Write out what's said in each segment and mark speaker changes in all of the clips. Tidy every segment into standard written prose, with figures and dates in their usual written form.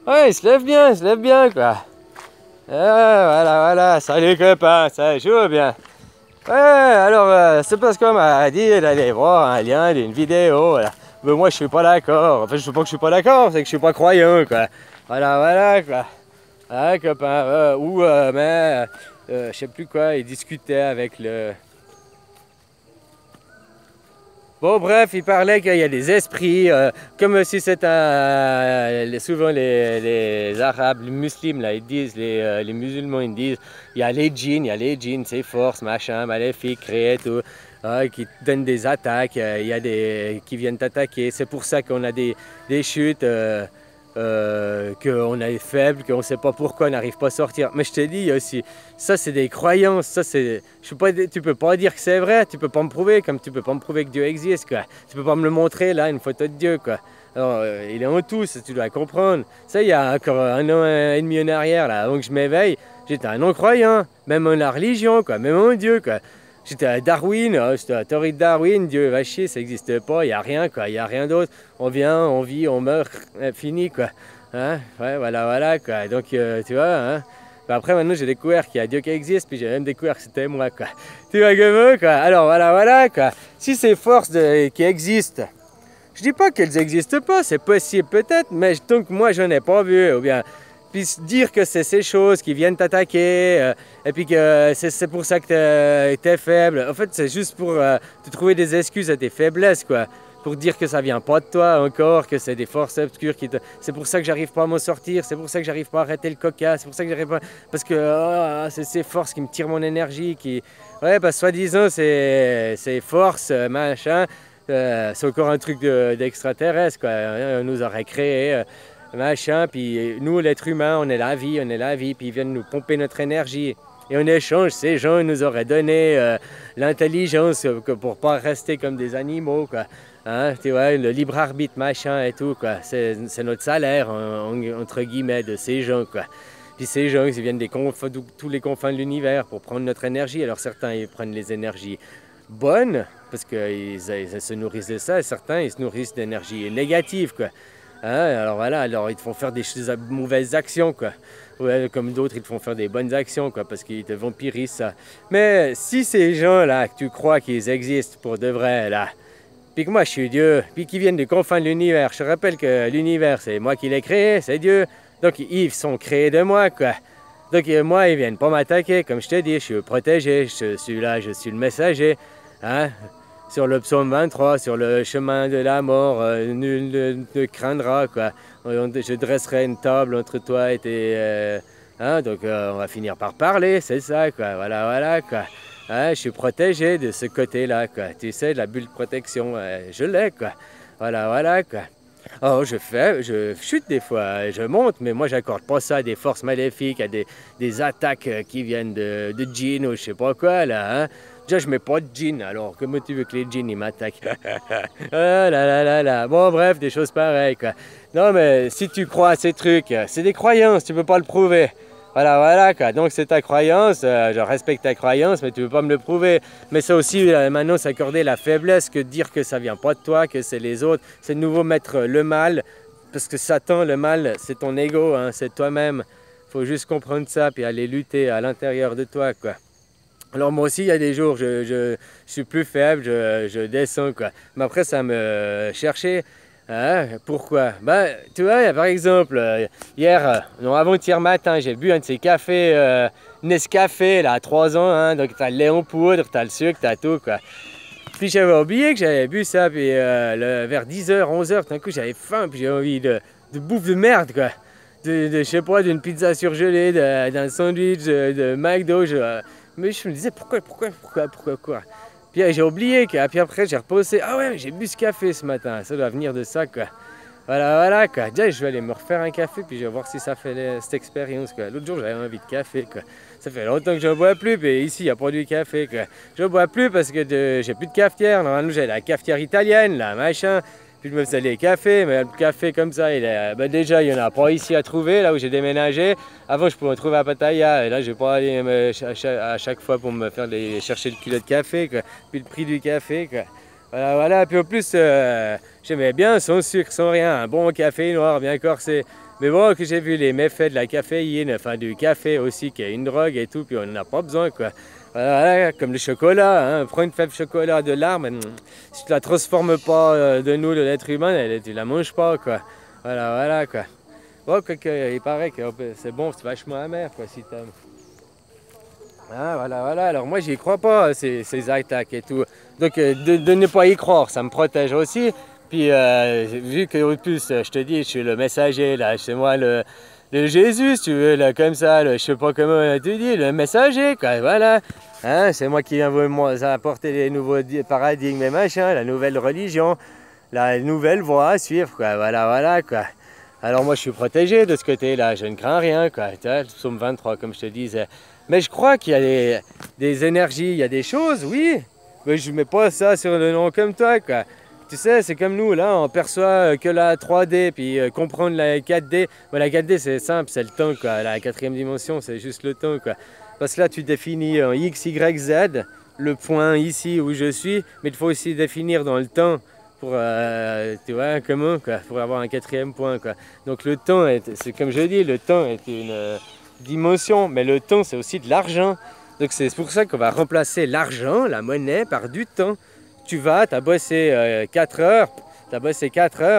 Speaker 1: Ouais, il se lève bien, quoi. Voilà, salut copain, ça joue bien. Ouais, alors, c'est parce qu'on m'a dit d'aller voir un lien d'une vidéo, là. Mais moi, je suis pas d'accord. En fait, je sais pas que je suis pas d'accord, c'est que je suis pas croyant, quoi. Voilà, quoi. Ah, copain, je sais plus quoi, il discutait avec le... Bon, bref, il parlait qu'il y a des esprits, comme si c'est souvent les Arabes, les musulmans, là, ils disent, les musulmans, ils disent, il y a les djinns, ces forces, machin, maléfiques, créées, tout, qui te donnent des attaques, il y a des qui viennent t'attaquer. C'est pour ça qu'on a des chutes, qu'on est faible, qu'on ne sait pas pourquoi on n'arrive pas à sortir. Mais je te dis aussi, ça c'est des croyances, tu peux pas dire que c'est vrai, tu peux pas me prouver, comme tu peux pas me prouver que Dieu existe, quoi. Tu peux pas me le montrer là, une photo de Dieu, quoi. Alors, il est en tout, ça, tu dois comprendre. Ça, il y a encore un an et demi en arrière, là, avant que je m'éveille, j'étais un non-croyant, même en la religion, quoi, même en Dieu, quoi. J'étais à Darwin, j'étais à la théorie de Darwin, Dieu va chier, ça n'existe pas, il n'y a rien, quoi, il n'y a rien d'autre. On vient, on vit, on meurt, fini, quoi. Hein? Ouais, voilà, quoi. Donc, tu vois, hein? Bah, après, maintenant, j'ai découvert qu'il y a Dieu qui existe, puis j'ai même découvert que c'était moi, quoi. Tu vois comment, quoi? Alors, voilà, quoi. Si ces forces qui existent, je dis pas qu'elles n'existent pas, c'est possible peut-être, mais tant que moi, je n'en ai pas vu, ou bien... Puis dire que c'est ces choses qui viennent t'attaquer, et puis que c'est pour ça que t'es faible. En fait, c'est juste pour te trouver des excuses à tes faiblesses, quoi. Pour dire que ça vient pas de toi encore, que c'est des forces obscures qui te... C'est pour ça que j'arrive pas à m'en sortir, c'est pour ça que j'arrive pas à arrêter le coca, c'est pour ça que j'arrive pas... Parce que c'est ces forces qui me tirent mon énergie, qui... Ouais, bah soi-disant, ces forces, machin, c'est encore un truc d'extraterrestre, quoi. On nous aurait créé... machin, puis nous, l'être humain, on est la vie, puis ils viennent nous pomper notre énergie. Et en échange, ces gens nous auraient donné l'intelligence pour pas rester comme des animaux, quoi. Hein, tu vois, le libre arbitre, machin et tout, quoi. C'est notre salaire, entre guillemets, de ces gens, quoi. Puis ces gens, ils viennent de tous les confins de l'univers pour prendre notre énergie. Alors certains, ils prennent les énergies bonnes, parce qu'ils se nourrissent de ça, et certains, ils se nourrissent d'énergie négative, quoi. Hein, alors voilà, alors ils te font faire des mauvaises actions, quoi. Ouais, comme d'autres, ils te font faire des bonnes actions, quoi, parce qu'ils te vampirisent ça. Mais si ces gens-là, que tu crois qu'ils existent pour de vrai, là, puis que moi je suis Dieu, puis qu'ils viennent des confins de l'univers, je te rappelle que l'univers, c'est moi qui l'ai créé, c'est Dieu. Donc ils sont créés de moi, quoi. Donc moi, ils viennent pas m'attaquer, comme je te dis, je suis protégé, je suis là, je suis le messager. Hein? Sur le psaume 23, sur le chemin de la mort, nul ne craindra, quoi. Je dresserai une table entre toi et tes... hein, donc on va finir par parler, c'est ça, quoi. Voilà, quoi. Hein, je suis protégé de ce côté-là, quoi. Tu sais, la bulle de protection, je l'ai, quoi. Voilà, quoi. Oh, je chute des fois, je monte, mais moi j'accorde pas ça à des forces maléfiques, à des attaques qui viennent de djinns ou je sais pas quoi, là, hein. Déjà, je mets pas de djinns, alors comment tu veux que les djinns ils m'attaquent? Ah là. Bon, bref, des choses pareilles, quoi. Non, mais si tu crois à ces trucs, c'est des croyances, tu peux pas le prouver. Voilà, quoi. Donc c'est ta croyance, je respecte ta croyance, mais tu peux pas me le prouver. Mais ça aussi, maintenant, s'accorder la faiblesse, que dire que ça vient pas de toi, que c'est les autres, c'est de nouveau mettre le mal, parce que Satan, le mal, c'est ton ego, hein, c'est toi-même. Faut juste comprendre ça, puis aller lutter à l'intérieur de toi, quoi. Alors moi aussi, il y a des jours, je suis plus faible, je descends, quoi. Mais après, ça me cherchait. Hein? Pourquoi? Ben, tu vois, par exemple, hier, non, avant-hier matin, j'ai bu un de ces cafés Nescafé, là, à 3 ans, hein, donc t'as le lait en poudre, t'as le sucre, t'as tout, quoi. Puis j'avais oublié que j'avais bu ça, puis vers 10h, 11h, tout d'un coup, j'avais faim, puis j'ai envie de bouffe de merde, quoi. Je sais pas, d'une pizza surgelée, d'un sandwich, de McDo, mais je me disais, pourquoi, quoi? Puis j'ai oublié, quoi. Puis après, j'ai reposé, ah ouais, j'ai bu ce café ce matin, ça doit venir de ça, quoi. Voilà, quoi. Déjà, je vais aller me refaire un café, puis je vais voir si ça fait cette expérience, quoi. L'autre jour, j'avais envie de café, quoi. Ça fait longtemps que je ne bois plus, puis ici, il n'y a pas du café, quoi. Je ne bois plus parce que j'ai plus de cafetière. Normalement, j'ai la cafetière italienne, là, machin. Puis je me faisais les cafés, mais le café comme ça, ben déjà, il n'y en a pas ici à trouver, là où j'ai déménagé. Avant, je pouvais en trouver à Pattaya, et là, je vais pas aller à chaque fois pour me faire chercher le kilo de café, quoi. Puis le prix du café, quoi. Voilà. Puis en plus, j'aimais bien sans sucre, sans rien. Un bon café noir, bien corsé. Mais bon, que j'ai vu les méfaits de la caféine, enfin du café aussi, qui est une drogue et tout, puis on n'en a pas besoin, quoi. Voilà, comme le chocolat, hein. Prends une fève chocolat de l'arbre, si tu la transformes pas de nous, de l'être humain, tu la manges pas, quoi. Voilà, quoi. Bon, il paraît que c'est bon, c'est vachement amer, quoi, si t'aimes. Ah, voilà, alors moi j'y crois pas, ces attaques et tout. Donc de ne pas y croire, ça me protège aussi. Puis vu que en plus, je te dis, je suis le messager, là, c'est moi le Jésus, si tu veux, là, comme ça, je sais pas comment tu dis, le messager, quoi, voilà. Hein, c'est moi qui viens vous apporter les nouveaux paradigmes et machin, la nouvelle religion, la nouvelle voie à suivre, quoi, voilà, quoi. Alors moi je suis protégé de ce côté-là, je ne crains rien, quoi. Psaume 23, comme je te disais. Mais je crois qu'il y a des énergies, il y a des choses, oui. Mais je ne mets pas ça sur le nom comme toi, quoi. Tu sais, c'est comme nous, là, on perçoit que la 3D, puis comprendre la 4D. Mais la 4D, c'est simple, c'est le temps, quoi. La quatrième dimension, c'est juste le temps, quoi. Parce que là, tu définis en X, Y, Z, le point ici où je suis, mais il faut aussi définir dans le temps pour, tu vois, comment, quoi, pour avoir un quatrième point, quoi. Donc le temps, c'est comme je dis, le temps est une dimension, mais le temps, c'est aussi de l'argent. Donc c'est pour ça qu'on va remplacer l'argent, la monnaie, par du temps. Tu vas, tu as bossé 4 heures,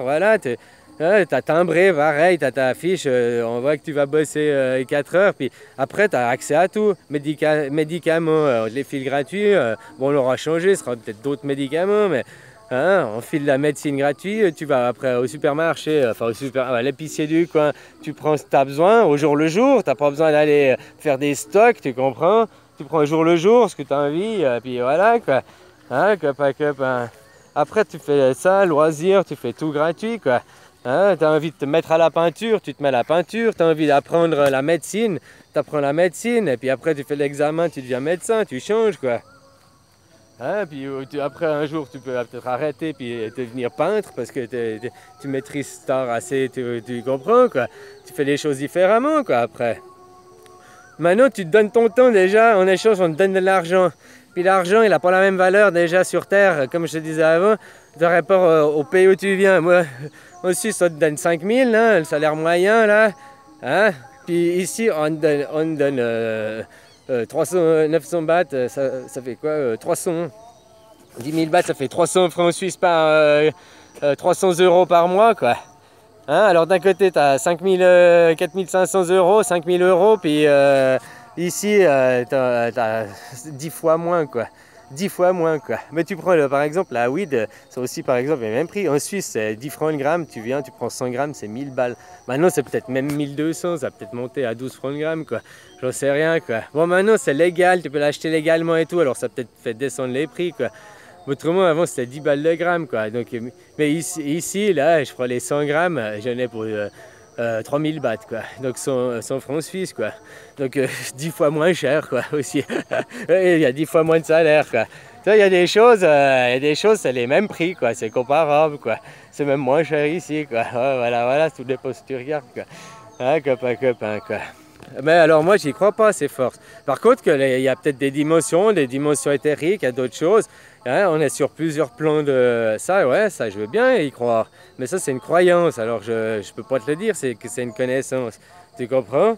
Speaker 1: voilà, tu as timbré, pareil, tu as ta fiche, on voit que tu vas bosser 4 heures, puis après tu as accès à tout, médicaments, les fils gratuits, bon on l'aura changé, ce sera peut-être d'autres médicaments, mais hein, on file la médecine gratuite, tu vas après au supermarché, enfin à l'épicier du coin, tu prends ce que tu as besoin au jour le jour, tu n'as pas besoin d'aller faire des stocks, tu comprends? Tu prends au jour le jour ce que tu as envie, puis voilà quoi. Hein, hein. Après tu fais ça, loisir, tu fais tout gratuit quoi. Hein, tu as envie de te mettre à la peinture, tu te mets à la peinture, tu as envie d'apprendre la médecine, tu apprends la médecine, et puis après tu fais l'examen, tu deviens médecin, tu changes quoi. Hein, puis après un jour tu peux peut-être arrêter puis devenir peintre parce que tu maîtrises cet art assez, tu comprends quoi. Tu fais les choses différemment quoi après. Maintenant tu te donnes ton temps déjà, en échange on te donne de l'argent. Puis l'argent il n'a pas la même valeur déjà sur Terre, comme je te disais avant, de rapport au pays où tu viens. Moi aussi ça te donne 5 000, hein, le salaire moyen là. Hein? Puis ici on donne 900 bahts, ça fait quoi 300, 10 000 bahts, ça fait 300 francs suisses par 300 € par mois, quoi. Hein, alors d'un côté, tu as 4 500 €, 5 000 €, puis ici, tu as 10 fois moins, quoi. 10 fois moins, quoi. Mais tu prends, par exemple, la weed, c'est aussi, par exemple, le même prix. En Suisse, c'est 10 francs le gramme. Tu viens, tu prends 100 grammes, c'est 1000 balles. Maintenant, c'est peut-être même 1200. Ça va peut-être monter à 12 francs le gramme, quoi. J'en sais rien, quoi. Bon, maintenant, c'est légal. Tu peux l'acheter légalement et tout. Alors, ça peut-être fait descendre les prix, quoi. Autrement, avant, c'était 10 balles le gramme, quoi. Donc, mais ici, là, je prends les 100 grammes. J'en ai pour 3000 bahts, quoi. Donc 100 francs suisses, quoi. Donc 10 fois moins cher, quoi, aussi. Il y a 10 fois moins de salaire, quoi. Il y a des choses, c'est les mêmes prix, quoi. C'est comparable, quoi. C'est même moins cher ici, quoi. Voilà, tout dépend si tu regardes, quoi. Hein, copain, quoi. Mais alors moi, j'y crois pas, ces forces. Par contre, il y a peut-être des dimensions éthériques, il y a d'autres choses. Hein, on est sur plusieurs plans de ça, ouais, ça je veux bien y croire. Mais ça c'est une croyance, alors je peux pas te le dire, c'est que c'est une connaissance. Tu comprends?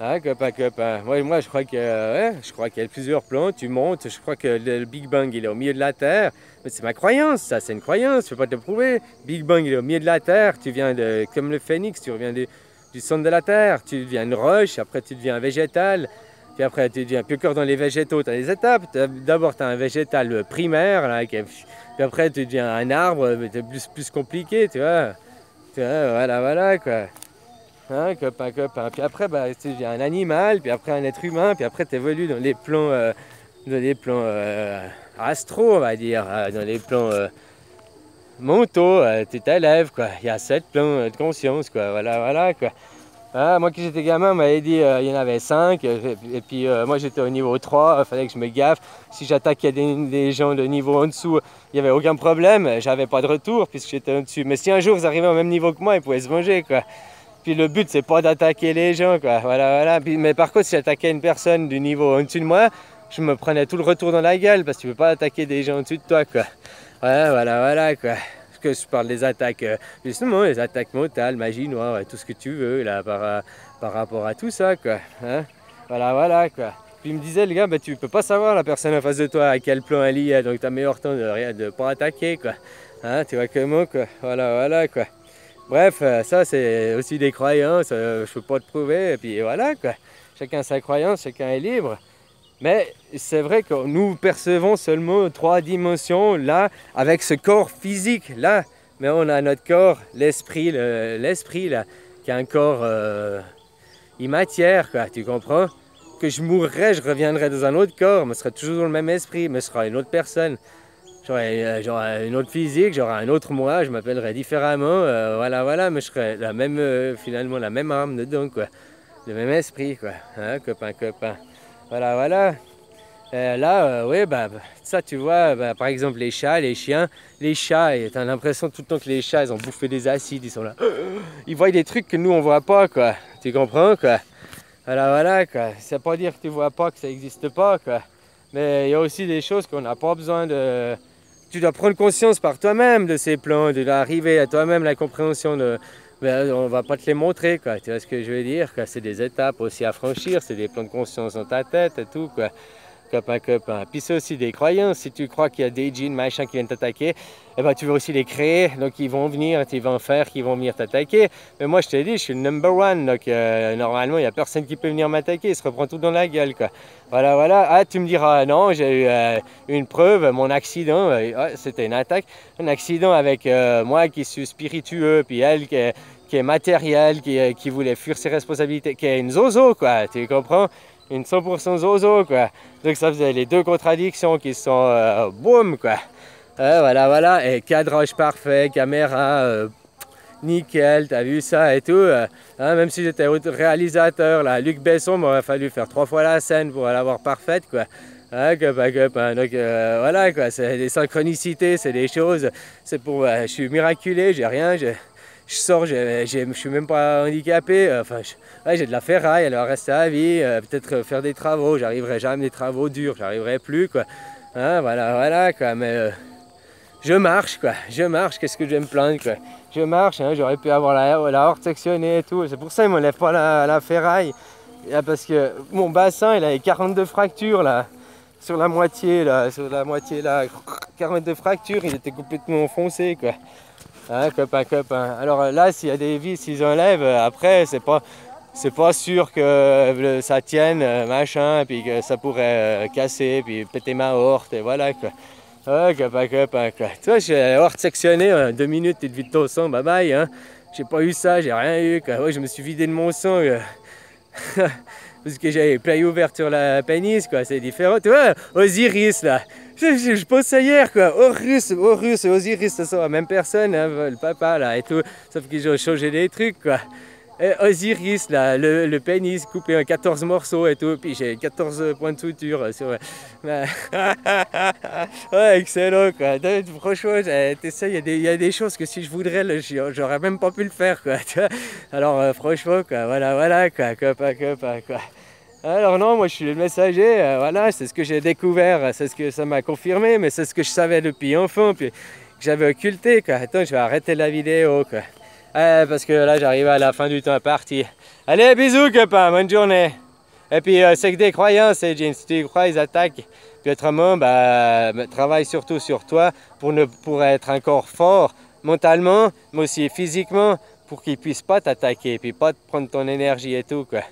Speaker 1: Hein, copain. Moi je crois qu'il y a plusieurs plans, tu montes, je crois que le Big Bang il est au milieu de la Terre. Mais c'est ma croyance, ça c'est une croyance, je peux pas te le prouver. Big Bang il est au milieu de la Terre, tu viens comme le phénix, tu reviens du centre de la Terre, tu deviens une roche, après tu deviens un végétal. Puis après, tu deviens plus encore dans les végétaux, tu as des étapes. D'abord, tu as un végétal primaire, là, puis après, tu deviens un arbre, c'est plus compliqué, tu vois. Voilà, quoi. Hein, copain. Puis après, bah, tu deviens un animal, puis après un être humain, puis après, tu évolues dans les plans astro, on va dire, dans les plans mentaux, tu t'élèves, quoi. Il y a 7 plans de conscience, quoi. Voilà, quoi. Ah, moi, quand j'étais gamin, on m'avait dit il y en avait 5, et puis moi j'étais au niveau 3, il fallait que je me gaffe. Si j'attaquais des gens de niveau en dessous, il n'y avait aucun problème, j'avais pas de retour puisque j'étais en dessus. Mais si un jour vous arrivez au même niveau que moi, ils pouvaient se venger, quoi. Puis le but, c'est pas d'attaquer les gens, quoi. Voilà. Puis, mais par contre, si j'attaquais une personne du niveau en dessus de moi, je me prenais tout le retour dans la gueule parce que tu peux pas attaquer des gens en dessus de toi, quoi. Voilà, quoi. parce que je parle des attaques, justement, les attaques mentales, magie noire, tout ce que tu veux, là, par rapport à tout ça, quoi. Hein, voilà, quoi. Puis il me disait, le gars, bah, tu peux pas savoir la personne en face de toi à quel plan elle y est, donc t'as meilleur temps de pas attaquer, quoi. Hein, tu vois comment, quoi. Voilà, quoi. Bref, ça c'est aussi des croyances, je peux pas te prouver, et puis voilà, quoi. Chacun sa croyance, chacun est libre. Mais c'est vrai que nous percevons seulement 3 dimensions là, avec ce corps physique là. Mais on a notre corps, l'esprit là, qui est un corps immatière, quoi, tu comprends? Que je mourrais, je reviendrais dans un autre corps, mais ce serait toujours le même esprit, mais ce sera une autre personne. J'aurais une autre physique, j'aurais un autre moi, je m'appellerais différemment, voilà, mais je serais la même, finalement la même âme dedans, quoi. Le même esprit, quoi, hein, copain. Voilà. Là, oui, bah, ça, tu vois, bah, par exemple, les chats, les chiens, les chats, t'as l'impression tout le temps que les chats, ils ont bouffé des acides, ils sont là. Ils voient des trucs que nous, on voit pas, quoi. Tu comprends, quoi? Voilà, quoi. Ça veut pas dire que tu vois pas, que ça n'existe pas, quoi. Mais il y a aussi des choses qu'on n'a pas besoin de... Tu dois prendre conscience par toi-même de ces plans, de arriver à toi-même la compréhension de... Ben, on va pas te les montrer, quoi. Tu vois ce que je veux dire, quoi. C'est des étapes aussi à franchir, c'est des plans de conscience dans ta tête et tout, quoi. Copain. Puis c'est aussi des croyances. Si tu crois qu'il y a des djinns, machin, qui viennent t'attaquer, eh ben, tu veux aussi les créer. Donc ils vont venir, ils vont faire qu'ils vont venir t'attaquer. Mais moi je te dis, je suis le number one. Donc normalement, il n'y a personne qui peut venir m'attaquer. Il se reprend tout dans la gueule, quoi. Voilà. Ah, tu me diras, non, j'ai eu une preuve, mon accident, c'était une attaque. Un accident avec moi qui suis spiritueux, puis elle qui est matérielle, qui voulait fuir ses responsabilités, qui est une zozo, quoi. Tu comprends? Une 100% zozo, quoi. Donc ça faisait les deux contradictions qui sont boum, quoi. Voilà, et cadrage parfait, caméra nickel, t'as vu ça et tout. Hein, même si j'étais réalisateur, là, Luc Besson m'aurait fallu faire 3 fois la scène pour l'avoir parfaite, quoi. Hein, hein. Donc voilà, quoi, c'est des synchronicités, c'est des choses. C'est pour, je suis miraculé, j'ai rien, je sors, je suis même pas handicapé, enfin, j'ai de la ferraille, elle va rester à vie, peut-être faire des travaux, j'arriverai jamais des travaux durs, j'arriverai plus, quoi. Hein, voilà, quoi, mais je marche, qu'est-ce que je vais me plaindre, quoi. Je marche, hein, j'aurais pu avoir la horte sectionnée et tout, c'est pour ça qu'ils ne m'enlèvent pas la ferraille, parce que mon bassin, il avait 42 fractures, là, sur la moitié, là, 42 fractures, il était complètement enfoncé, quoi. Hein, copain. Alors là, s'il y a des vis, s'ils enlèvent, après, c'est pas sûr que ça tienne, machin, puis que ça pourrait casser, puis péter ma horte, et voilà, quoi. Ouais, copain, quoi. Tu vois, j'ai la horte sectionnée, en 2 minutes, tu te vides ton sang, bye bye, hein. J'ai pas eu ça, j'ai rien eu, quoi. Ouais, je me suis vidé de mon sang, parce que j'avais plaie ouverte sur la pénis, quoi, c'est différent. Tu vois, Osiris, là. Je pense ça hier, quoi. Horus et Osiris, ce sont la même personne, hein, le papa, là, et tout. Sauf qu'ils ont changé des trucs, quoi. Et Osiris, là, le pénis coupé en 14 morceaux et tout. Puis j'ai 14 points de suture sur... Ouais, excellent, quoi. Franchement, il y a des choses que si je voudrais, j'aurais même pas pu le faire, quoi. Alors, franchement, quoi, voilà, quoi, quoi. Alors non, moi je suis le messager, voilà, c'est ce que j'ai découvert, c'est ce que ça m'a confirmé, mais c'est ce que je savais depuis enfant, puis que j'avais occulté, quoi. Attends, je vais arrêter la vidéo, quoi. Parce que là, j'arrive à la fin du temps parti. Allez, bisous, copain, bonne journée. Et puis, c'est que des croyances, Jane, si tu y crois, ils attaquent. Puis autrement, travaille surtout sur toi pour être encore fort mentalement, mais aussi physiquement, pour qu'ils puissent pas t'attaquer, puis pas te prendre ton énergie et tout, quoi.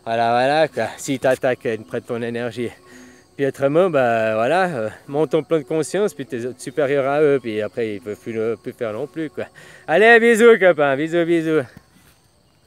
Speaker 1: Voilà, quoi. S'ils t'attaquent, ils te prennent ton énergie. Puis autrement, voilà, monte ton plan de conscience, puis t'es supérieur à eux, puis après, ils ne peuvent plus faire non plus, quoi. Allez, bisous, copain, bisous.